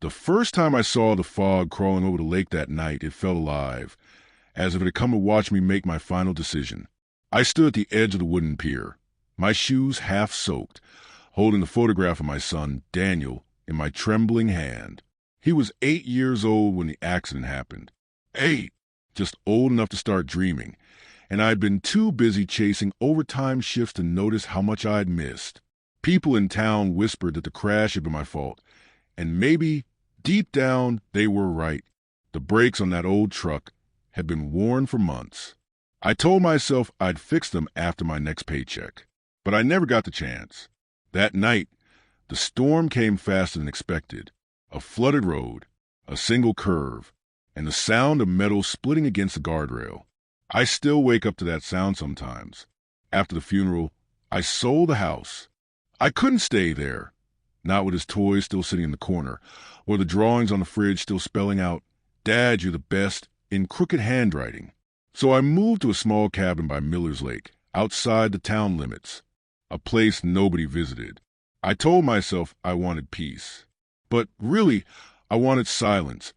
The first time I saw the fog crawling over the lake that night, it felt alive, as if it had come to watch me make my final decision. I stood at the edge of the wooden pier, my shoes half soaked, holding the photograph of my son, Daniel, in my trembling hand. He was 8 years old when the accident happened. 8! Just old enough to start dreaming, and I had been too busy chasing overtime shifts to notice how much I had missed. People in town whispered that the crash had been my fault, and maybe, deep down, they were right. The brakes on that old truck had been worn for months. I told myself I'd fix them after my next paycheck, but I never got the chance. That night, the storm came faster than expected. A flooded road, a single curve, and the sound of metal splitting against the guardrail. I still wake up to that sound sometimes. After the funeral, I sold the house. I couldn't stay there, not with his toys still sitting in the corner, or the drawings on the fridge still spelling out, "Dad, you're the best," in crooked handwriting. So I moved to a small cabin by Miller's Lake, outside the town limits, a place nobody visited. I told myself I wanted peace. But really, I wanted silence,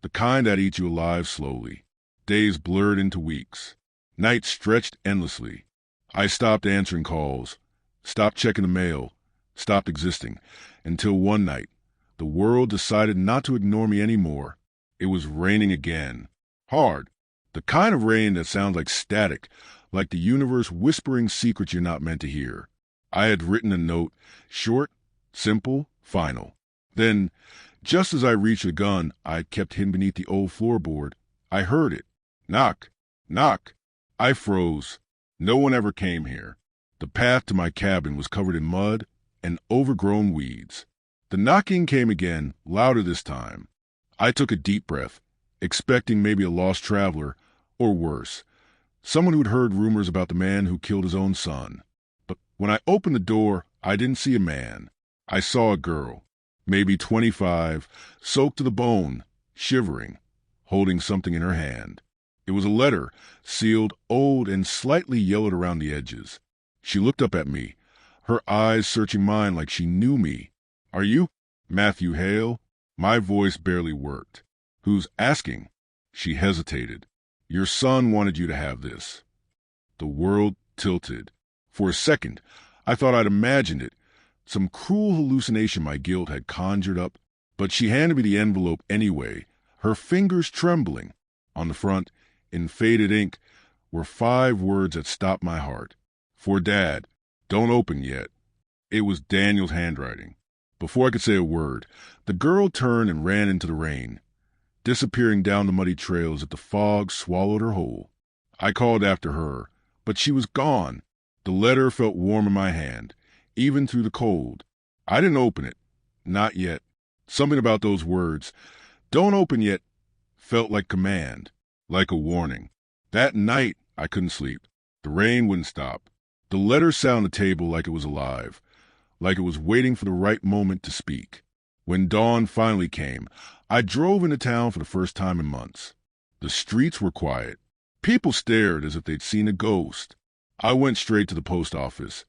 the kind that eats you alive slowly. Days blurred into weeks. Nights stretched endlessly. I stopped answering calls, stopped checking the mail, stopped existing, until one night, the world decided not to ignore me anymore. It was raining again. Hard. The kind of rain that sounds like static, like the universe whispering secrets you're not meant to hear. I had written a note, short, simple, final. Then, just as I reached the gun I'd kept hidden beneath the old floorboard, I heard it. Knock, knock. I froze. No one ever came here. The path to my cabin was covered in mud and overgrown weeds. The knocking came again, louder this time. I took a deep breath, expecting maybe a lost traveler, or worse, someone who'd heard rumors about the man who killed his own son. But when I opened the door, I didn't see a man. I saw a girl, maybe 25, soaked to the bone, shivering, holding something in her hand. It was a letter, sealed, old, and slightly yellowed around the edges. She looked up at me, her eyes searching mine like she knew me. "Are you Matthew Hale?" My voice barely worked. "Who's asking?" She hesitated. "Your son wanted you to have this." The world tilted. For a second, I thought I'd imagined it, some cruel hallucination my guilt had conjured up, but she handed me the envelope anyway, her fingers trembling. On the front, in faded ink, were 5 words that stopped my heart. "For Dad. Don't open yet." It was Daniel's handwriting. Before I could say a word, the girl turned and ran into the rain, disappearing down the muddy trail as if the fog swallowed her whole. I called after her, but she was gone. The letter felt warm in my hand, even through the cold. I didn't open it. Not yet. Something about those words, "Don't open yet," felt like command, like a warning. That night, I couldn't sleep. The rain wouldn't stop. The letter sat on the table like it was alive, like it was waiting for the right moment to speak. When dawn finally came, I drove into town for the first time in months. The streets were quiet. People stared as if they'd seen a ghost. I went straight to the post office,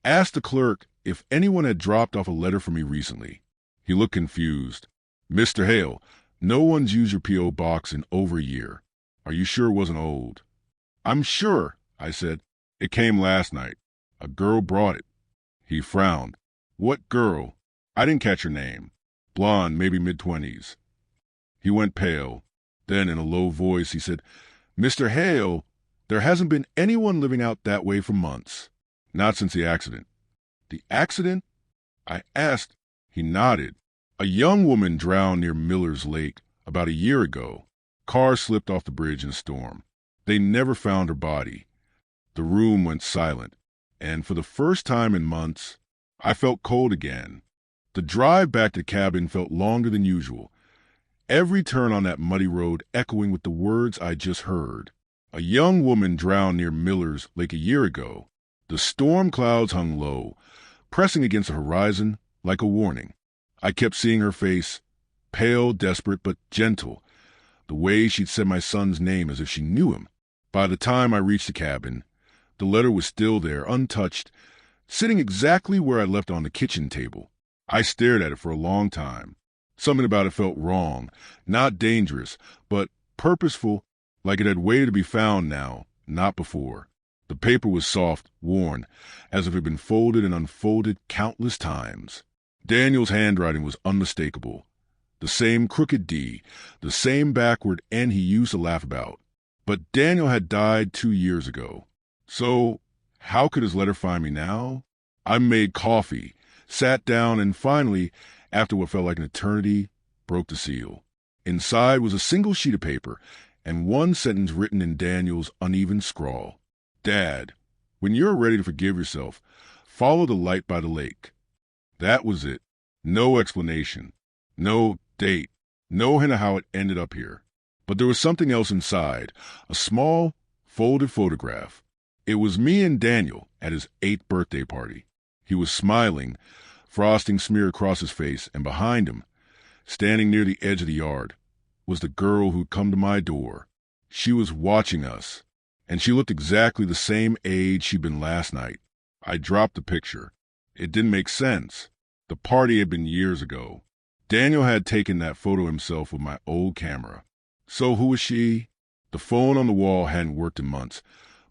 asked the clerk if anyone had dropped off a letter for me recently. He looked confused. "Mr. Hale, no one's used your P.O. box in over a year. Are you sure it wasn't old?" "I'm sure," I said. "It came last night. A girl brought it." He frowned. "What girl?" I didn't catch her name. Blonde, maybe mid-20s. He went pale. Then, in a low voice, he said, "Mr. Hale, there hasn't been anyone living out that way for months. Not since the accident." "The accident?" I asked. He nodded. "A young woman drowned near Miller's Lake about a year ago. Car slipped off the bridge in a storm. They never found her body." The room went silent, and for the first time in months, I felt cold again. The drive back to the cabin felt longer than usual, every turn on that muddy road echoing with the words I just heard. A young woman drowned near Miller's Lake a year ago. The storm clouds hung low, pressing against the horizon like a warning. I kept seeing her face, pale, desperate, but gentle, the way she'd said my son's name as if she knew him. By the time I reached the cabin, the letter was still there, untouched, sitting exactly where I left it on the kitchen table. I stared at it for a long time, Something about it felt wrong, not dangerous, but purposeful, like it had waited to be found now, not before. The paper was soft, worn, as if it had been folded and unfolded countless times. Daniel's handwriting was unmistakable. The same crooked D, the same backward N he used to laugh about. But Daniel had died 2 years ago. So, how could his letter find me now? I made coffee, sat down, and finally, after what felt like an eternity, broke the seal. Inside was a single sheet of paper, and one sentence written in Daniel's uneven scrawl. Dad, when you're ready to forgive yourself, follow the light by the lake. That was it. No explanation. No date. No hint of how it ended up here. But there was something else inside, a small, folded photograph. It was me and Daniel at his 8th birthday party. He was smiling, frosting smeared across his face, and behind him, standing near the edge of the yard, was the girl who'd come to my door. She was watching us, and she looked exactly the same age she'd been last night. I dropped the picture. It didn't make sense. The party had been years ago. Daniel had taken that photo himself with my old camera. So who was she? The phone on the wall hadn't worked in months,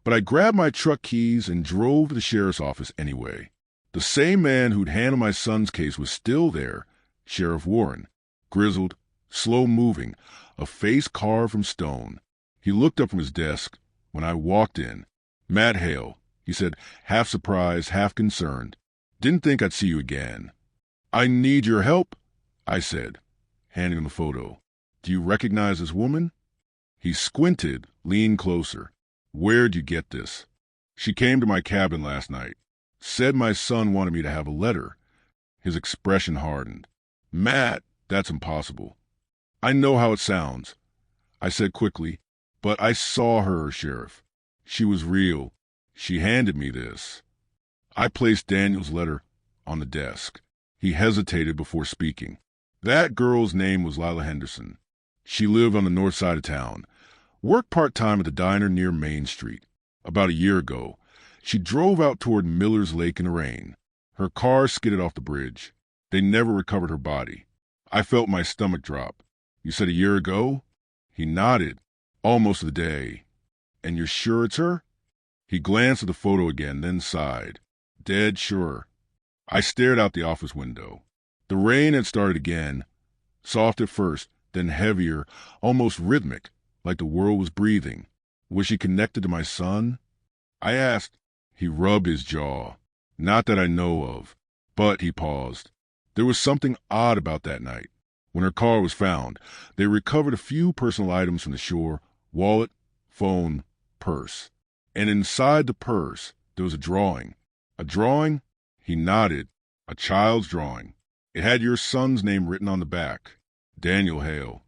but I grabbed my truck keys and drove to the sheriff's office anyway. The same man who'd handled my son's case was still there, Sheriff Warren, grizzled, slow-moving, a face carved from stone. He looked up from his desk when I walked in. "Matt Hale," he said, half surprised, half concerned. "Didn't think I'd see you again." "I need your help," I said, handing him the photo. "Do you recognize this woman?" He squinted, leaned closer. "Where'd you get this?" "She came to my cabin last night. Said my son wanted me to have a letter." His expression hardened. "Matt, that's impossible." "I know how it sounds," I said quickly, "but I saw her, Sheriff. She was real. She handed me this." I placed Daniel's letter on the desk. He hesitated before speaking. "That girl's name was Lila Henderson. She lived on the north side of town, worked part-time at the diner near Main Street. About a year ago, she drove out toward Miller's Lake in the rain. Her car skidded off the bridge. They never recovered her body. I felt my stomach drop. You said a year ago?" He nodded, almost the day. "And you're sure it's her?" He glanced at the photo again, then sighed. "Dead sure." I stared out the office window. The rain had started again, soft at first, then heavier, almost rhythmic, like the world was breathing. Was she connected to my son? I asked. He rubbed his jaw. "Not that I know of." But he paused. There was something odd about that night. When her car was found, they recovered a few personal items from the shore: wallet, phone, purse. And inside the purse, there was a drawing. A drawing? He nodded. A child's drawing. It had your son's name written on the back. Daniel Hale.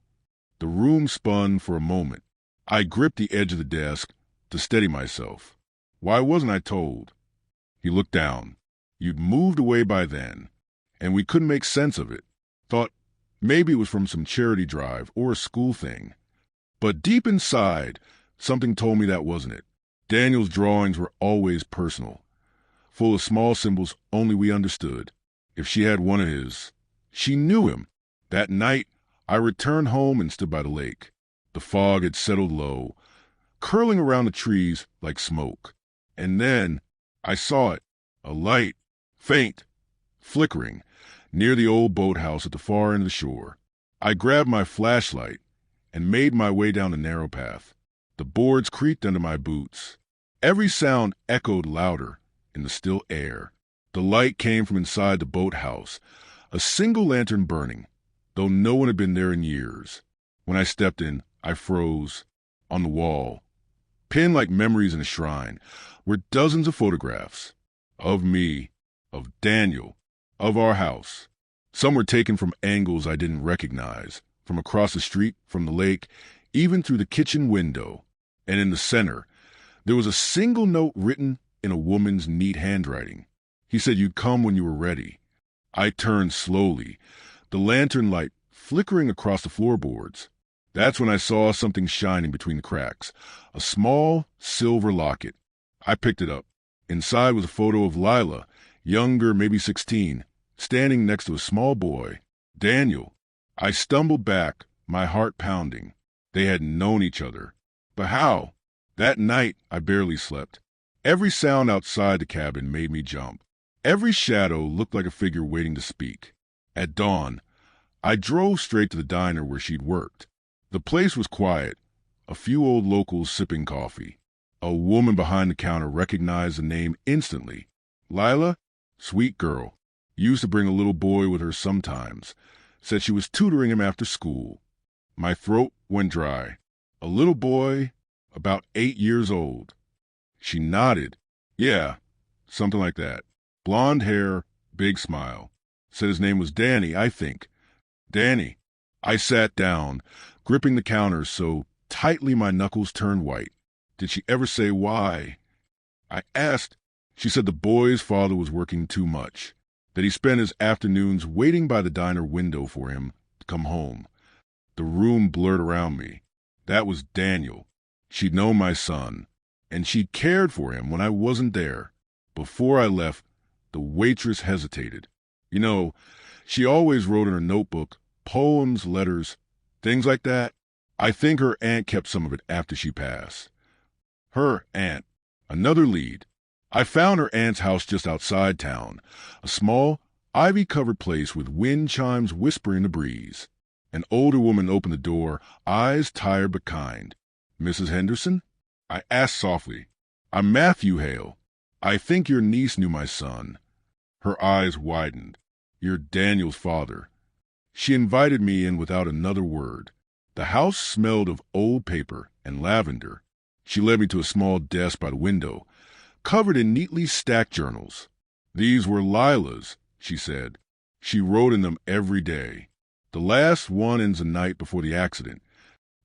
The room spun for a moment. I gripped the edge of the desk to steady myself. Why wasn't I told? He looked down. You'd moved away by then, and we couldn't make sense of it. Thought maybe it was from some charity drive or a school thing. But deep inside, something told me that wasn't it. Daniel's drawings were always personal, full of small symbols only we understood. If she had one of his, she knew him. That night, I returned home and stood by the lake. The fog had settled low, curling around the trees like smoke. And then I saw it, a light, faint, flickering, near the old boathouse at the far end of the shore. I grabbed my flashlight and made my way down the narrow path. The boards creaked under my boots. Every sound echoed louder in the still air. The light came from inside the boathouse, a single lantern burning, though no one had been there in years. When I stepped in, I froze. On the wall, pinned like memories in a shrine, were dozens of photographs. Of me, of Daniel, of our house. Some were taken from angles I didn't recognize, from across the street, from the lake, even through the kitchen window. And in the center, there was a single note written in a woman's neat handwriting. He said you'd come when you were ready. I turned slowly, the lantern light flickering across the floorboards. That's when I saw something shining between the cracks, a small silver locket. I picked it up. Inside was a photo of Lila, younger, maybe 16, standing next to a small boy. Daniel. I stumbled back, my heart pounding. They had known each other. But how? That night, I barely slept. Every sound outside the cabin made me jump. Every shadow looked like a figure waiting to speak. At dawn, I drove straight to the diner where she'd worked. The place was quiet, a few old locals sipping coffee. A woman behind the counter recognized the name instantly. Lila? Sweet girl. Used to bring a little boy with her sometimes. Said she was tutoring him after school. My throat went dry. A little boy, about 8 years old. She nodded. Yeah, something like that. Blonde hair, big smile. Said his name was Danny, I think. Danny. I sat down, gripping the counter so tightly my knuckles turned white. Did she ever say why? I asked. She said the boy's father was working too much, that he spent his afternoons waiting by the diner window for him to come home. The room blurred around me. That was Daniel. She'd known my son, and she'd cared for him when I wasn't there. Before I left, the waitress hesitated. You know, she always wrote in her notebook poems, letters, things like that. I think her aunt kept some of it after she passed. Her aunt. Another lead. I found her aunt's house just outside town, a small, ivy-covered place with wind chimes whispering in the breeze. An older woman opened the door, eyes tired but kind. Mrs. Henderson? I asked softly. I'm Matthew Hale. I think your niece knew my son. Her eyes widened. You're Daniel's father. She invited me in without another word. The house smelled of old paper and lavender. She led me to a small desk by the window, covered in neatly stacked journals. These were Lila's, she said. She wrote in them every day. The last one ends the night before the accident.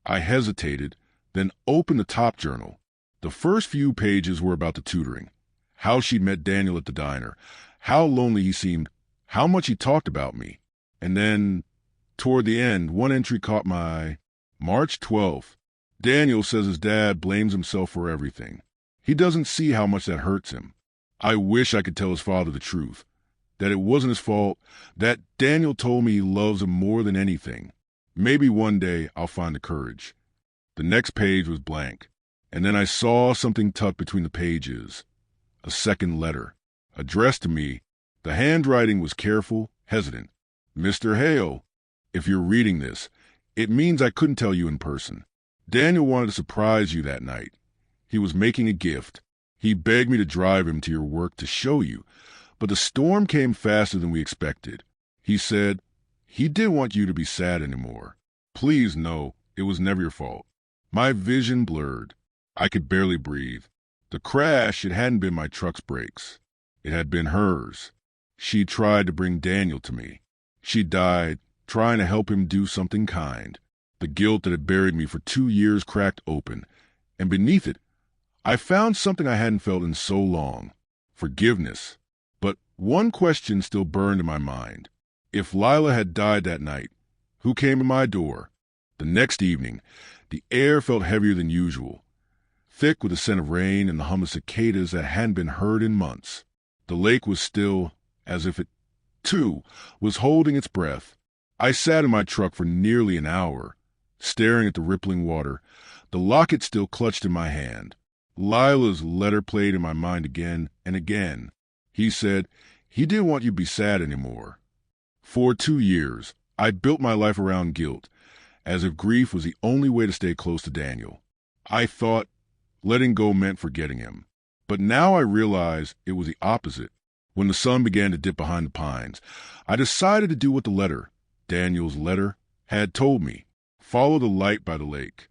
I hesitated, then opened the top journal. The first few pages were about the tutoring, how she'd met Daniel at the diner, how lonely he seemed, how much he talked about me. And then, toward the end, one entry caught my eye. March 12th. Daniel says his dad blames himself for everything. He doesn't see how much that hurts him. I wish I could tell his father the truth, that it wasn't his fault, that Daniel told me he loves him more than anything. Maybe one day I'll find the courage. The next page was blank, and then I saw something tucked between the pages. A second letter, addressed to me. The handwriting was careful, hesitant. Mr. Hale, if you're reading this, it means I couldn't tell you in person. Daniel wanted to surprise you that night. He was making a gift. He begged me to drive him to your work to show you, but the storm came faster than we expected. He said he didn't want you to be sad anymore. Please know it was never your fault. My vision blurred. I could barely breathe. The crash, it hadn't been my truck's brakes. It had been hers. She tried to bring Daniel to me. She died trying to help him do something kind. The guilt that had buried me for 2 years cracked open, and beneath it, I found something I hadn't felt in so long. Forgiveness. But one question still burned in my mind. If Lila had died that night, who came to my door? The next evening, the air felt heavier than usual, thick with the scent of rain and the hum of cicadas that hadn't been heard in months. The lake was still, as if it, too, was holding its breath. I sat in my truck for nearly an hour, staring at the rippling water, the locket still clutched in my hand. Lila's letter played in my mind again and again. He said he didn't want you to be sad anymore. For 2 years, I built my life around guilt, as if grief was the only way to stay close to Daniel. I thought letting go meant forgetting him. But now I realize it was the opposite. When the sun began to dip behind the pines, I decided to do what the letter, Daniel's letter, had told me. Follow the light by the lake.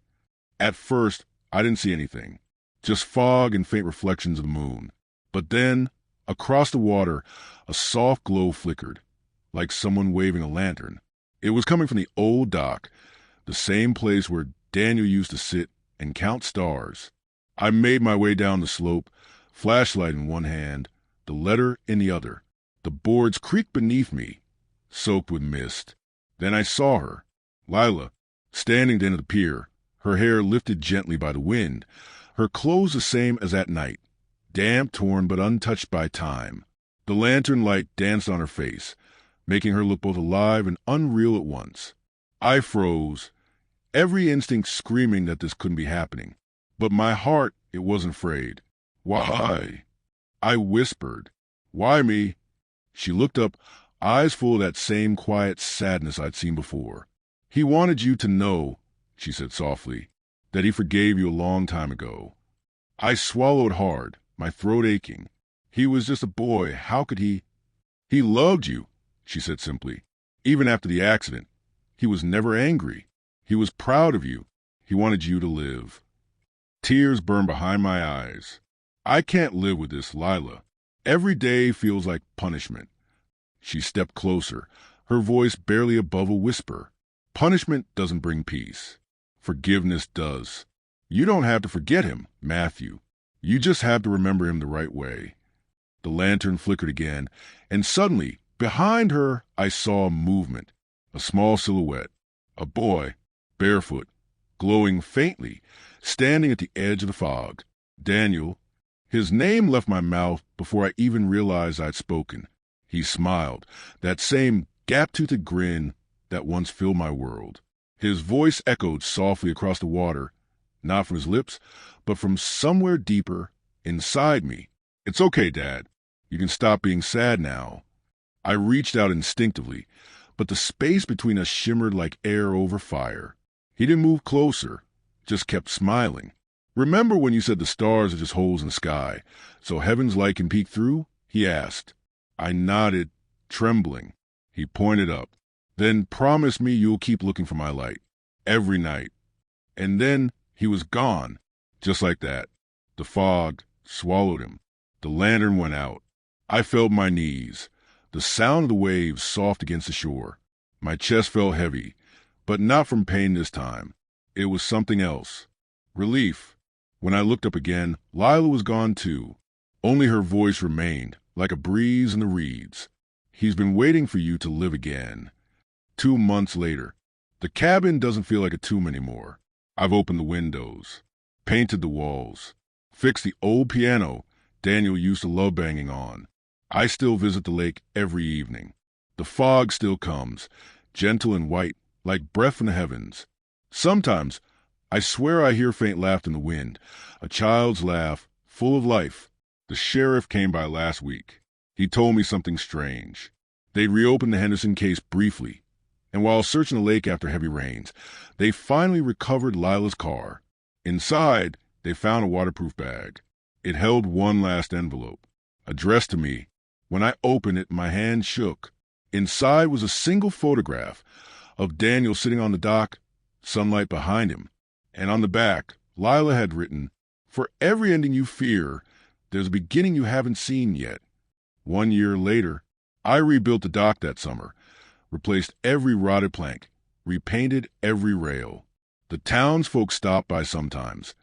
At first, I didn't see anything, just fog and faint reflections of the moon. But then, across the water, a soft glow flickered, like someone waving a lantern. It was coming from the old dock, the same place where Daniel used to sit and count stars. I made my way down the slope, flashlight in one hand, the letter in the other. The boards creaked beneath me, soaked with mist. Then I saw her, Lila, standing at the end of the pier, her hair lifted gently by the wind, her clothes the same as that night, damp, torn, but untouched by time. The lantern light danced on her face, making her look both alive and unreal at once. I froze, every instinct screaming that this couldn't be happening. But my heart, it wasn't afraid. Why? I whispered. Why me? She looked up, eyes full of that same quiet sadness I'd seen before. He wanted you to know, she said softly, that he forgave you a long time ago. I swallowed hard, my throat aching. He was just a boy. How could he? He loved you, she said simply. Even after the accident, he was never angry. He was proud of you. He wanted you to live. Tears burned behind my eyes. I can't live with this, Lila. Every day feels like punishment. She stepped closer, her voice barely above a whisper. Punishment doesn't bring peace. Forgiveness does. You don't have to forget him, Matthew. You just have to remember him the right way. The lantern flickered again, and suddenly, behind her, I saw movement. A small silhouette. A boy, barefoot, glowing faintly, standing at the edge of the fog. Daniel. His name left my mouth before I even realized I'd spoken. He smiled, that same gap-toothed grin that once filled my world. His voice echoed softly across the water, not from his lips, but from somewhere deeper inside me. It's okay, Dad. You can stop being sad now. I reached out instinctively, but the space between us shimmered like air over fire. He didn't move closer, just kept smiling. Remember when you said the stars are just holes in the sky, so heaven's light can peek through? He asked. I nodded, trembling. He pointed up. Then promise me you'll keep looking for my light. Every night. And then he was gone. Just like that. The fog swallowed him. The lantern went out. I felt my knees. The sound of the waves soft against the shore. My chest felt heavy, but not from pain this time. It was something else. Relief. When I looked up again, Lila was gone too. Only her voice remained, like a breeze in the reeds. He's been waiting for you to live again. 2 months later. The cabin doesn't feel like a tomb anymore. I've opened the windows, painted the walls, fixed the old piano Daniel used to love banging on. I still visit the lake every evening. The fog still comes, gentle and white, like breath from the heavens. Sometimes I swear I hear faint laughter in the wind, a child's laugh, full of life. The sheriff came by last week. He told me something strange. They'd reopened the Henderson case briefly, and while searching the lake after heavy rains, they finally recovered Lila's car. Inside, they found a waterproof bag. It held one last envelope, addressed to me. When I opened it, my hand shook. Inside was a single photograph of Daniel sitting on the dock, sunlight behind him. And on the back, Lila had written, "For every ending you fear, there's a beginning you haven't seen yet." 1 year later, I rebuilt the dock that summer, replaced every rotted plank, repainted every rail. The townsfolk stopped by sometimes,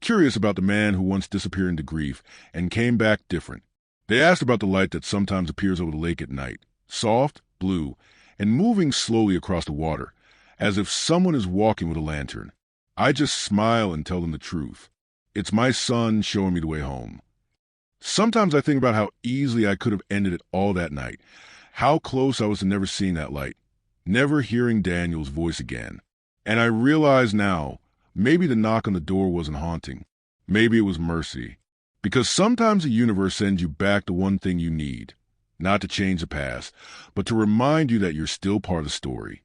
curious about the man who once disappeared into grief and came back different. They asked about the light that sometimes appears over the lake at night, soft, blue, and moving slowly across the water, as if someone is walking with a lantern. I just smile and tell them the truth. It's my son showing me the way home. Sometimes I think about how easily I could have ended it all that night, how close I was to never seeing that light, never hearing Daniel's voice again. And I realize now, maybe the knock on the door wasn't haunting. Maybe it was mercy. Because sometimes the universe sends you back to one thing you need, not to change the past, but to remind you that you're still part of the story.